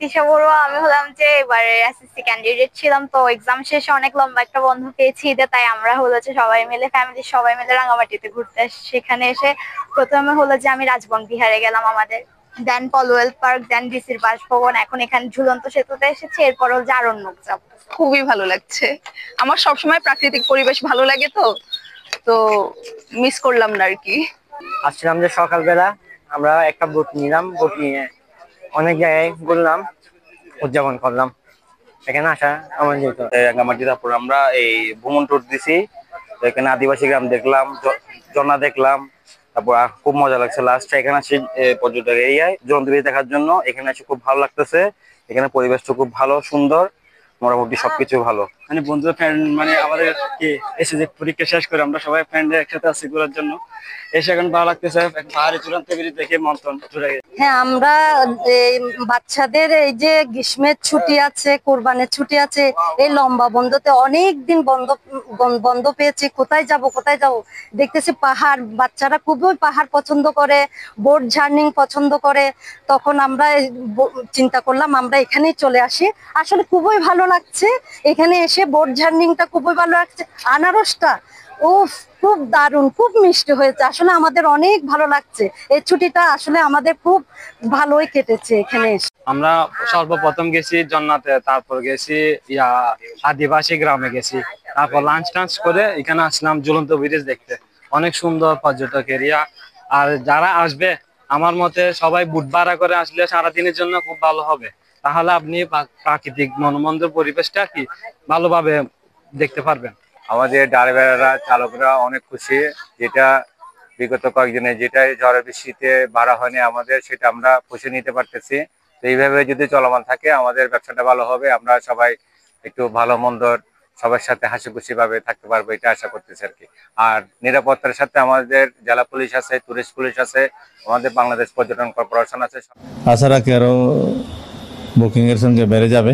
তিশা বড়ুয়া। আমি হলাম যে এবারে এসএসসি ক্যান্ডিডেট ছিলাম, তো এক্সাম শেষে অনেক লম্বা একটা বন্ধ পেয়েছি ঈদে, তাই আমরা হলো যে সবাই মিলে ফ্যামিলির সবাই মিলে রাঙামাটিতে ঘুরতে আসছি। সেখানে এসে প্রথমে হলো যে আমি রাজবন বিহারে গেলাম আমাদের, দেন পলওয়েল পার্ক, দেন ডিসির বাসভবন, এখন এখানে ঝুলন্ত সেতুতে এসেছি, এরপর হলো যে আরণ্যক যাব। খুবই ভালো লাগছে। আমার সবসময় প্রাকৃতিক পরিবেশ ভালো লাগে, তো তো মিস করলাম না আর কি। আসছিলাম যে সকালবেলা আমরা একটা বোট নিলাম, বোট নিয়ে অনেক জায়গায় ঘুরলাম, উদযাপন করলাম। এখানে আসা আমার যেহেতু রাঙ্গামাটি, তারপর আমরা এই ভ্রমণ ট্যুর দিছি, এখানে আদিবাসী গ্রাম দেখলাম, ঝর্ণা দেখলাম। তারপর খুব মজা লাগছে। লাস্ট এখানে আসি পর্যটক এরিয়ায় জলন্তিবাড়ি দেখার জন্য। এখানে এসে খুব ভালো লাগতেছে। এখানে পরিবেশটা খুব ভালো, সুন্দর, মোটামুটি সবকিছু ভালো। মানে বন্ধু ফ্রেন্ড মানে আমাদের কি এসে যে পরীক্ষা শেষ করে আমরা সবাই ফ্রেন্ড একসাথে আছি ঘোরার জন্য। এসে এখন ভালো লাগতেছে, পাহাড়ি চূড়ান্ত দেখে মন টন জুড়ে গেছে। হ্যাঁ, আমরা এই বাচ্চাদের এই যে গ্রীষ্মের ছুটি আছে, কোরবানের ছুটি আছে, এই লম্বা বন্ধতে অনেক দিন বন্ধ পেয়েছি। কোথায় যাব দেখতেছি পাহাড়, বাচ্চারা খুবই পাহাড় পছন্দ করে, বোট জার্নিং পছন্দ করে। তখন আমরা চিন্তা করলাম আমরা এখানেই চলে আসি। আসলে খুবই ভালো লাগছে এখানে এসে, বোট জার্নিংটা খুবই ভালো লাগছে। আনারসটা উফ, খুব দারুণ, খুব মিষ্টি হয়েছে। আসলে আমাদের অনেক ভালো লাগছে, এই ছুটিটা আসলে আমাদের খুব ভালোই কেটেছে এখানে এসে। আমরা সর্বপ্রথম গেছি জন্নাতে, তারপর গেছি আদিবাসী গ্রামে গেছি, তারপর লাঞ্চ টাঞ্চ করে এখানে আসলাম ঝুলন্ত ব্রিজ দেখতে। অনেক সুন্দর পর্যটক এরিয়া। আর যারা আসবে আমার মতে সবাই বুট ভাড়া করে আসলে সারাদিনের জন্য খুব ভালো হবে। তাহলে আপনি প্রাকৃতিক মনোমন্দির পরিবেশটা কি ভালোভাবে দেখতে পারবেন। আমাদের ড্রাইভাররা, চালকরা অনেক খুশি। যেটা বিগত কয়েকদিনে যেটা ঝড় বৃষ্টিতে ভাড়া হয়নি আমাদের, সেটা আমরা পুষে নিতে পারতেছি। তো এইভাবে যদি চলমান থাকে আমাদের ব্যবসাটা ভালো হবে। আমরা সবাই একটু ভালো মন্দর সবার সাথে হাসি খুশি ভাবে থাকতে পারবো, এটা আশা করতেছি আর কি। আর নিরাপত্তার সাথে আমাদের জেলা পুলিশ আছে, টুরিস্ট পুলিশ আছে, আমাদের বাংলাদেশ পর্যটন কর্পোরেশন আছে। আশা রাখি আরো বুকিং এর সঙ্গে বেড়ে যাবে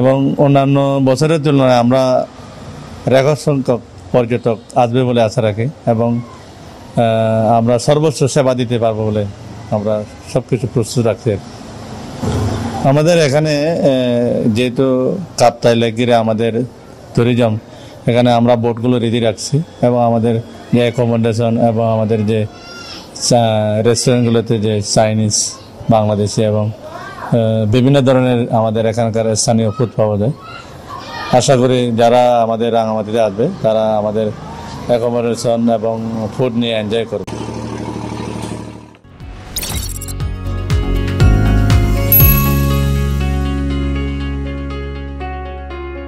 এবং অন্যান্য বছরের তুলনায় আমরা রেকর্ড সংখ্যক পর্যটক আসবে বলে আশা রাখি এবং আমরা সর্বোচ্চ সেবা দিতে পারবো বলে আমরা সবকিছু প্রস্তুত রাখছি। আমাদের এখানে যেহেতু কাপ্তাই লেক ঘিরে আমাদের ট্যুরিজম, এখানে আমরা বোটগুলো রেডি রাখছি এবং আমাদের যে অ্যাকোমোডেশন এবং আমাদের যে রেস্টুরেন্টগুলোতে যে চাইনিজ, বাংলাদেশি এবং বিভিন্ন ধরনের আমাদের এখানকার স্থানীয় ফুড পাওয়া যায়। আশা করি যারা আমাদের রাঙামাটিতে আসবে তারা আমাদের অ্যাকোমোডেশন এবং ফুড নিয়ে এনজয় করবে।